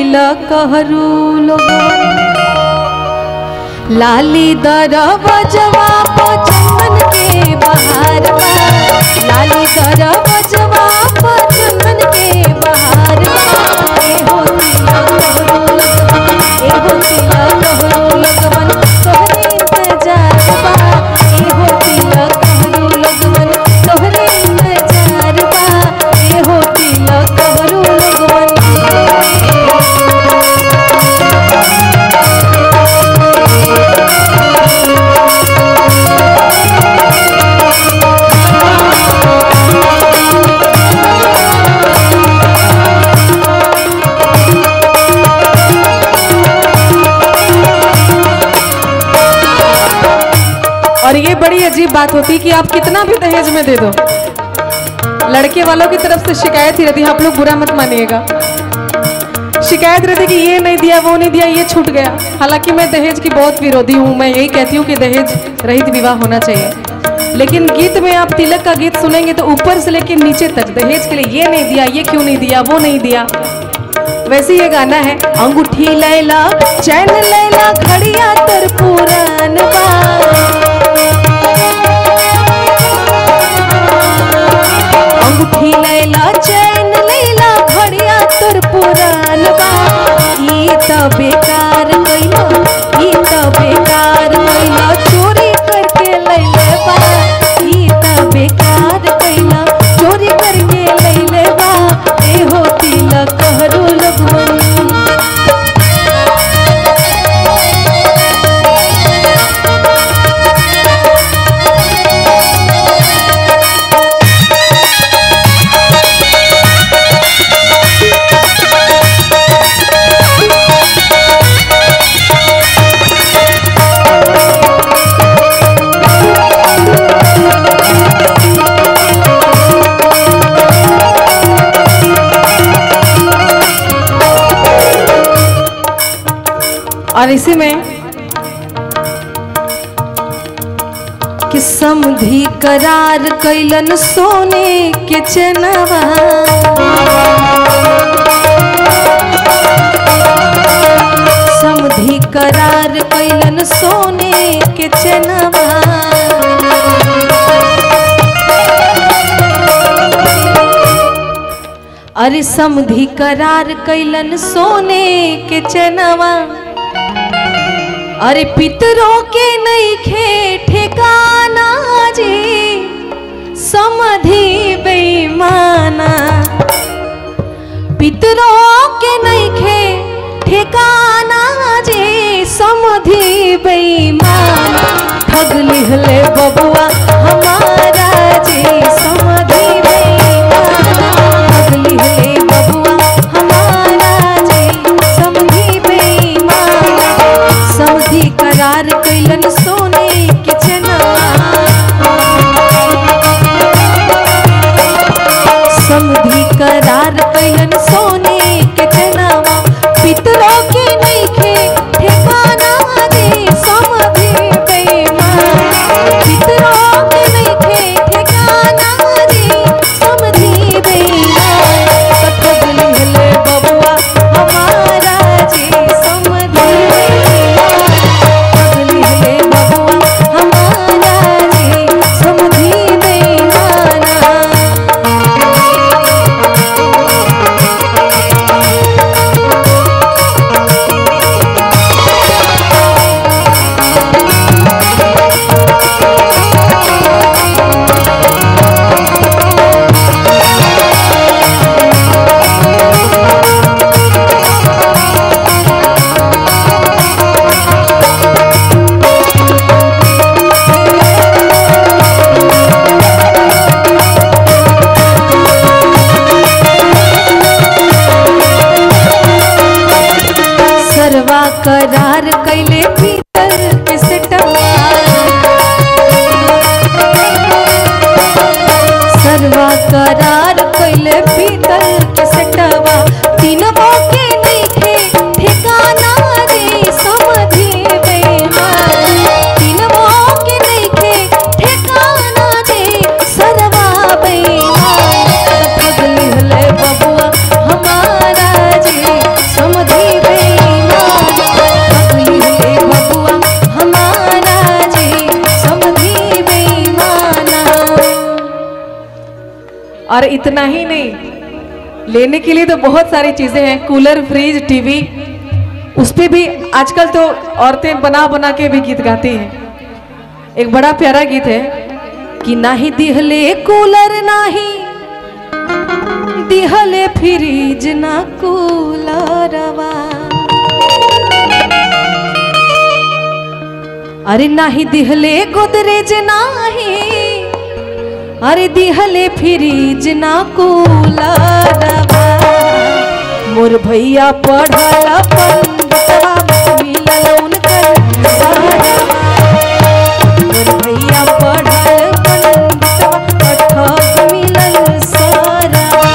तिलकहरू लोगवन लाली दरबजवा प चंदन के बहार बा लाली दरबजवा प चंदन के बहार बा एहो तिलकहरू लोगवन एहो तिलकहरू लोगवन तोहरे इंतजार बा एहो तिलकहरू लोगवन तोहरे इंतजार बा एहो तिलकहरू लोगवन। और ये बड़ी अजीब बात होती है कि आप कितना भी दहेज में दे दो, लड़के वालों की तरफ से शिकायत ही रहती है। आप लोग बुरा मत मानिएगा, शिकायत रहती है कि ये नहीं दिया वो नहीं दिया ये छूट गया। हालांकि मैं दहेज की बहुत विरोधी हूँ, मैं यही कहती हूँ कि दहेज रहित विवाह होना चाहिए। लेकिन गीत में आप तिलक का गीत सुनेंगे तो ऊपर से लेकर नीचे तक दहेज के लिए ये नहीं दिया ये क्यों नहीं दिया वो नहीं दिया। वैसे ये गाना है अंगूठी लैला चैन लैला घड़िया तर पुरान बा अंगूठी लैला चैन लैला घड़िया तर पुरान बा ई त बेकार कइला ई त बेकार कइला चोरी करके लैले बा ई त बेकार कइला चोरी करके लैले बा एहो तिलकहरू लोगवन। और इसी में कि समधी करार कैलन सोने के चनवा समधी करार कैलन सोने के चनवा अरे समधी करार कैलन सोने के चनवा अरे पितरों के नहीं खे ठिकाना जी समधी बेईमाना पितरों के नहीं खे ठिकाना जी समधी बेईमाना ठग लिहले बबुआ हमारा जी समधी बेईमाना ठग लिहले बबुआ हमारा जी समधी बेईमाना समधी करार कैलन सोने के चनवा समधी करार कैलन सोने के चनवा पितरों के नहीं खे ठिकाना जी समधी बेईमाना पितरों के नहीं खे ठिकाना जी समधी बेईमाना ठग लिहले बबुआ हमारा जी समधी करार कैले पीतर के सेटवा सरवा करार कैले पीतर के सेटवा तीनों के नहीं थे ठिकाना रे समधी बेईमाना तीनों के नहीं थे ठिकाना रे सरवा बेईमाना ठग लिहले बबुआ हमारा जी समधी इतना ही नहीं, लेने के लिए तो बहुत सारी चीजें हैं, कूलर, फ्रिज, टीवी, उस पे भी आजकल तो औरतें बना बना के भी गीत गाती हैं। एक बड़ा प्यारा गीत है कि नाही दिहले कूलर नाही दिहले फ्रिज ना कूलरवा, अरे नाही दिहले गोदरेज नाही, अरे दिहले फ्रिज ना कूलरवा, मोर भैया पढ़ल पंडितवा मिलल उनकर सारवा, मोर भैया पढ़ल पंडितवा ठग मिलल सारवा,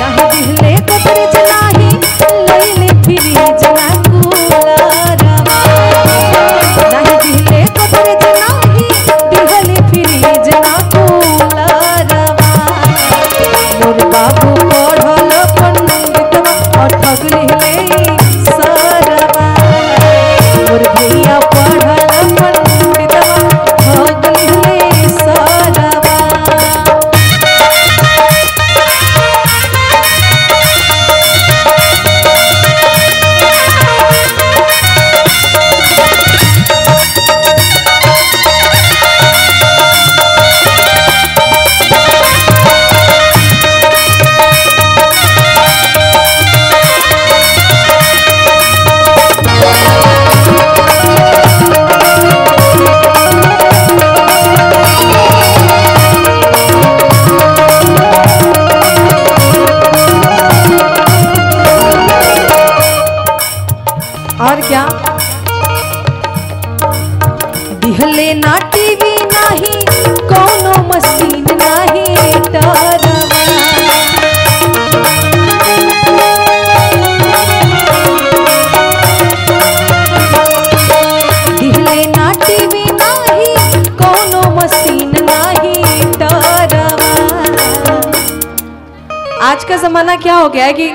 नाही दिहले गोदरेज नाही लैले फ्रिज ना कूलरवा, नाही दिहले गोदरेज नाही दिहले फ्रिज ना कूलरवा, मोर बाबू पढ़ल ठग लिहले सारवा, मोर भैया पढ़ल पंडितवा ठग लिहले सारवा। और क्या दिहले ना टीवी नाही कोनो मशीन नाही टरवा, दिहले ना टीवी नाही कोनो मशीन नाही टरवा। आज का जमाना क्या हो गया है कि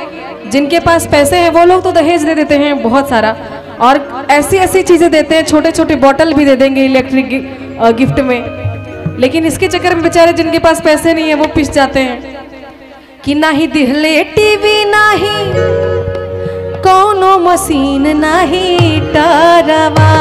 जिनके पास पैसे हैं वो लोग तो दहेज दे देते हैं बहुत सारा, और ऐसी ऐसी चीजें देते हैं, छोटे छोटे बॉटल भी दे देंगे इलेक्ट्रिक गिफ्ट में, लेकिन इसके चक्कर में बेचारे जिनके पास पैसे नहीं है वो पिस जाते हैं कि नाही दिहले टीवी नाही कोनो मशीन नाही टरवा,